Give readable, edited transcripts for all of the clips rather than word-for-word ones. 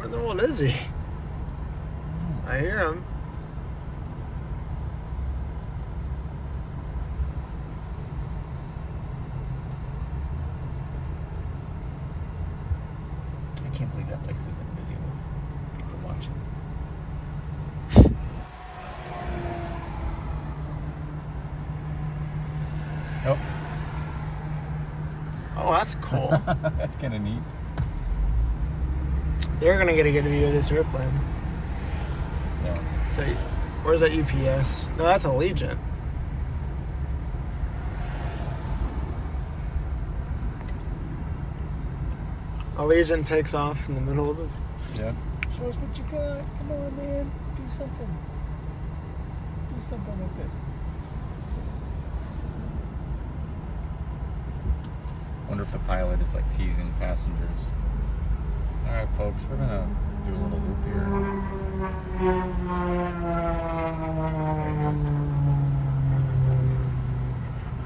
Where the world is he? I hear him. I can't believe that place isn't busy with people watching. Oh. Oh, that's cool. That's kind of neat. They're gonna get a good view of this airplane. Yeah. So, where's that UPS? No, that's Allegiant. Allegiant takes off in the middle of it. Yeah. Show us what you got. Come on, man. Do something. Do something with it. Wonder if the pilot is like teasing passengers. All right, folks, we're gonna do a little loop here. There he goes.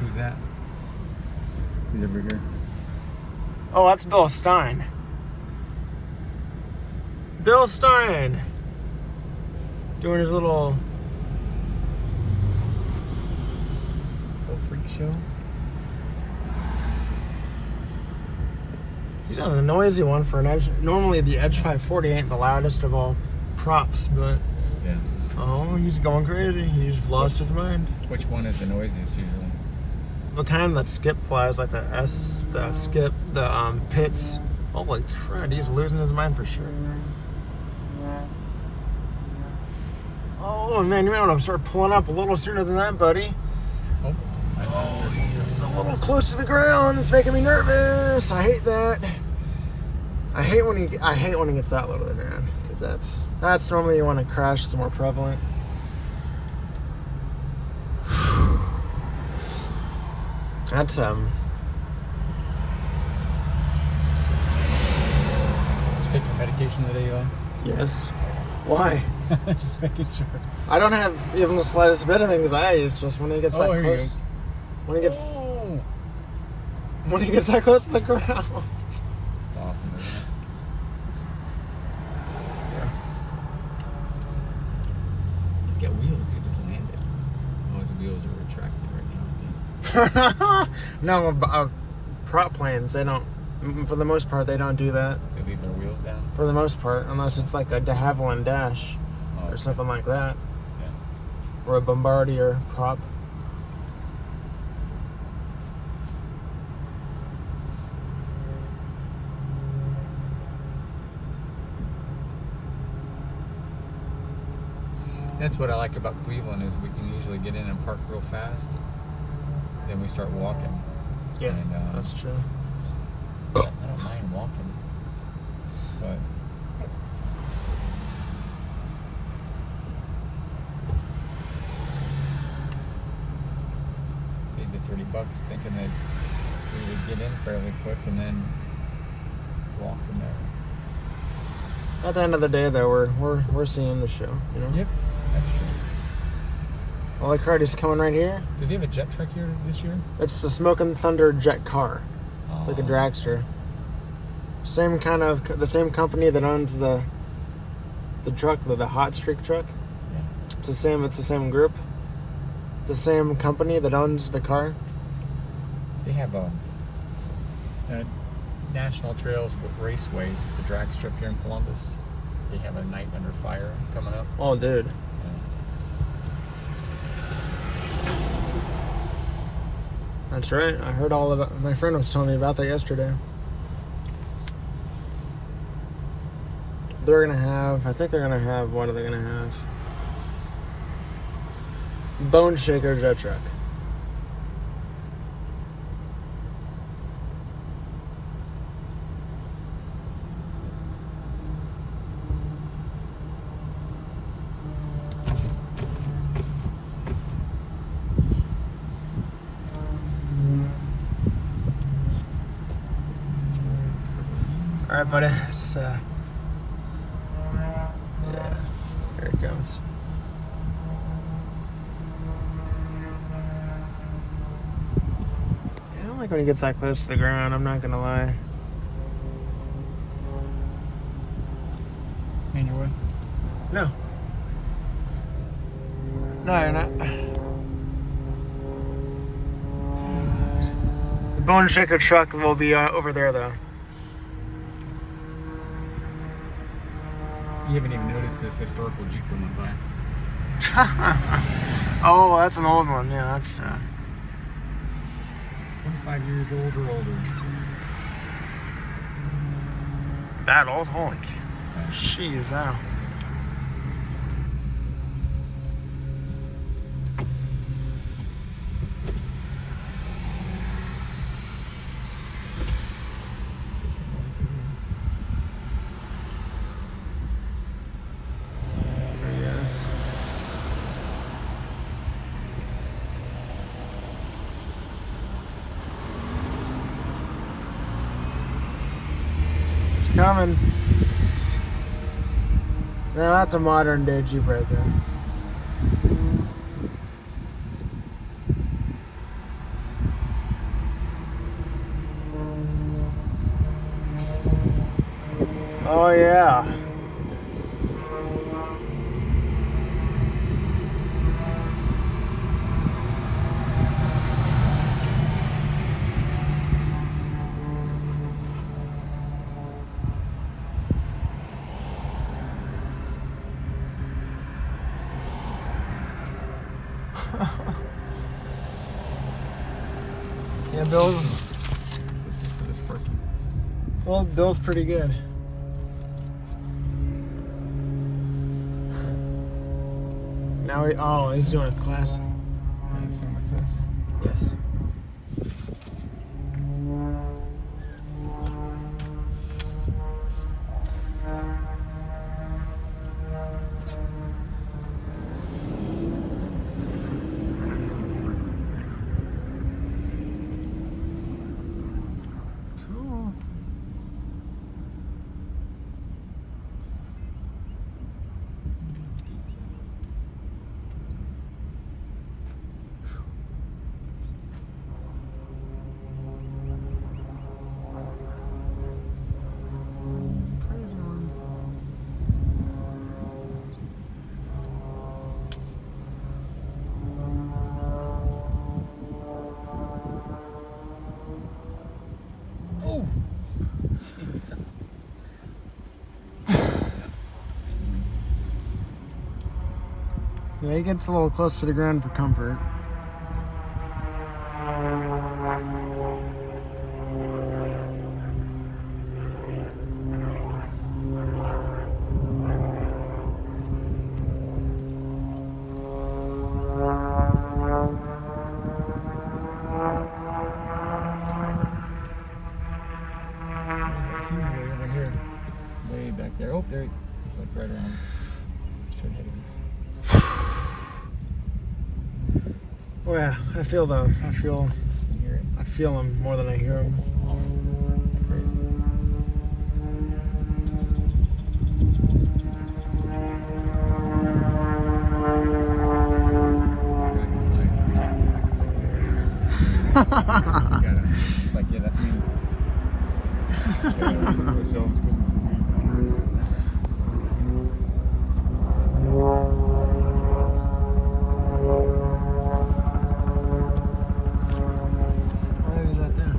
Who's that? He's over here. Oh, that's Bill Stein. Bill Stein doing his little freak show. He's on a noisy one for an Edge. Normally the Edge 540 ain't the loudest of all props, but Yeah. oh, he's going crazy. He's lost his mind. Which one is the noisiest usually? The kind that skip flies, like the skip, the pits. Holy crap, he's losing his mind for sure. Oh man, you might want to start pulling up a little sooner than that, buddy. Oh, He's a little close to the ground. It's making me nervous. I hate that. I hate when he gets that low to the ground, because that's normally you want to crash. It's more prevalent. That's Did you take your medication today, Eli? yes. Why? Just making sure. I don't have even the slightest bit of anxiety. It's just when he gets that here he close. goes. When he gets Oh, when he gets that close to the ground. it's awesome, isn't it? Yeah. He's got wheels. He just landed. Oh, his wheels are retracted right now, I think. No, prop planes, they don't. For the most part, they don't do that. They leave their wheels down. For the most part, unless it's like a de Havilland Dash or something like that, Yeah. or a Bombardier prop. That's what I like about Cleveland is we can usually get in and park real fast. Then we start walking. Yeah, And, that's true. I don't mind walking, but paid the $30 thinking that we would get in fairly quick and then walk from there. At the end of the day, though, we're seeing the show, you know. Yep, that's true. Well, the Cardi's coming right here. Do they have a jet truck here this year? It's the Smoking Thunder jet car. It's like a dragster. The same company that owns the truck, the Hot Streak truck. Yeah. It's the same group. It's the same company that owns the car. They have a National Trails Raceway. It's a drag strip here in Columbus. They have a Night Under Fire coming up. Oh, dude. That's right. I heard all about. My friend was telling me about that yesterday. They're gonna have. I think they're gonna have. What are they gonna have? Bone Shaker jet truck. All right, buddy. It's, yeah, here it comes. Yeah, I don't like when he gets that close to the ground. I'm not gonna lie. pain your wood? No. No, you're not. The Bone Shaker truck will be over there, though. You haven't even noticed this historical Jeep that went by. Oh, that's an old one. Yeah, that's 25 years old or older. that old. Holy, jeez, ow. There he is. It's coming. Now that's a modern day Jeep right there. Oh yeah. Yeah, Bill's. This is for this parking. Well, Bill's pretty good. Now he's doing a class. I assume it's this. Yes. Cool. Crazy one. Oh! Jeez. Yeah, he gets a little close to the ground for comfort. There's that human way over here. Way back there. Oh, there he's like right around. Straight ahead of us. Oh yeah, I feel You hear it? I feel him more than I hear him. Crazy. It's like, yeah, that's me. Yeah, this is where Stone's coming from me. Oh, he's right there.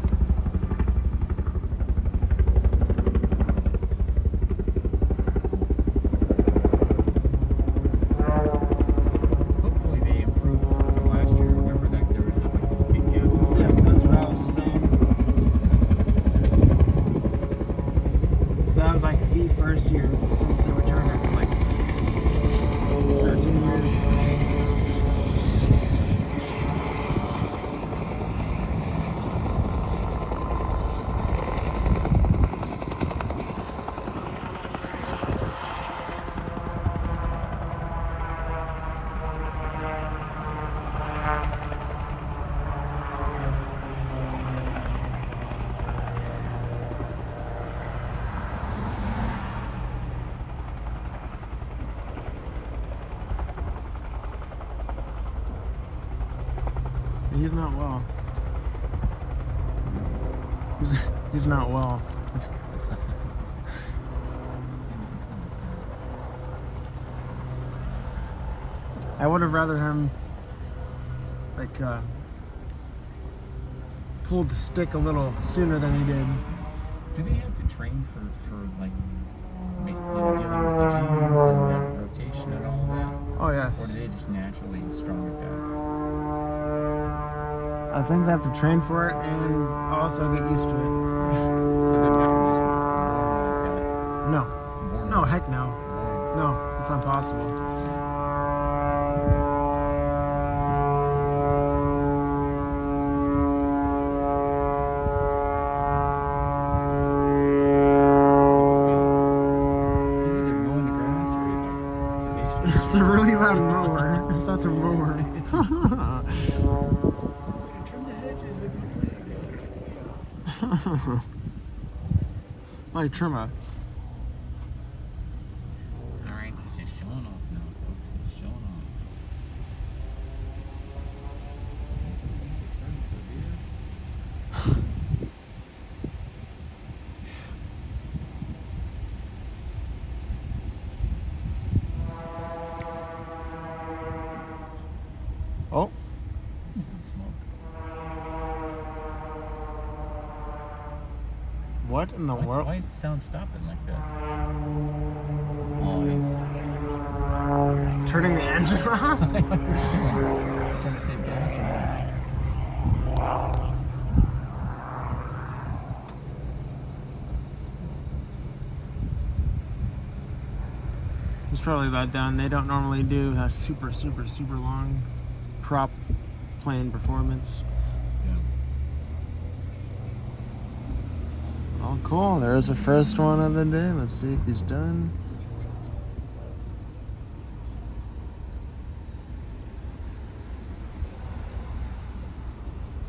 Hopefully they improved from last year. Remember that they would have like these big gaps. Yeah, that's what I was saying. That was like the first year since they returned after like 13 years. He's not well. He's not well. I would have rather him like pulled the stick a little sooner than he did. Do they have to train for like dealing with the G's and the rotation and all that? Oh yes. Or do they just naturally strong at that? I think they have to train for it and also get used to it. So they're not just born like that. No. Born No, like heck no. born. No, it's not possible. He's either mowing the grass or he's like stationary. It's a really loud mower. If that's a mower. Trim the hedges with my blade. My trimmer. Alright, he's just showing off now, folks. He's showing off. Oh, Some smoke. what in the world? Why is the sound stopping like that? Oh, he's Turning the engine on? trying to save gas or what? It's probably about done. They don't normally do a super long prop plane performance. Yeah. Oh, cool. There's the first one of the day. Let's see if he's done.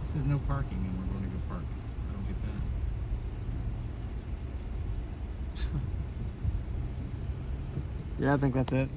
This is no parking and we're going to go park. I don't get that. Yeah, I think that's it.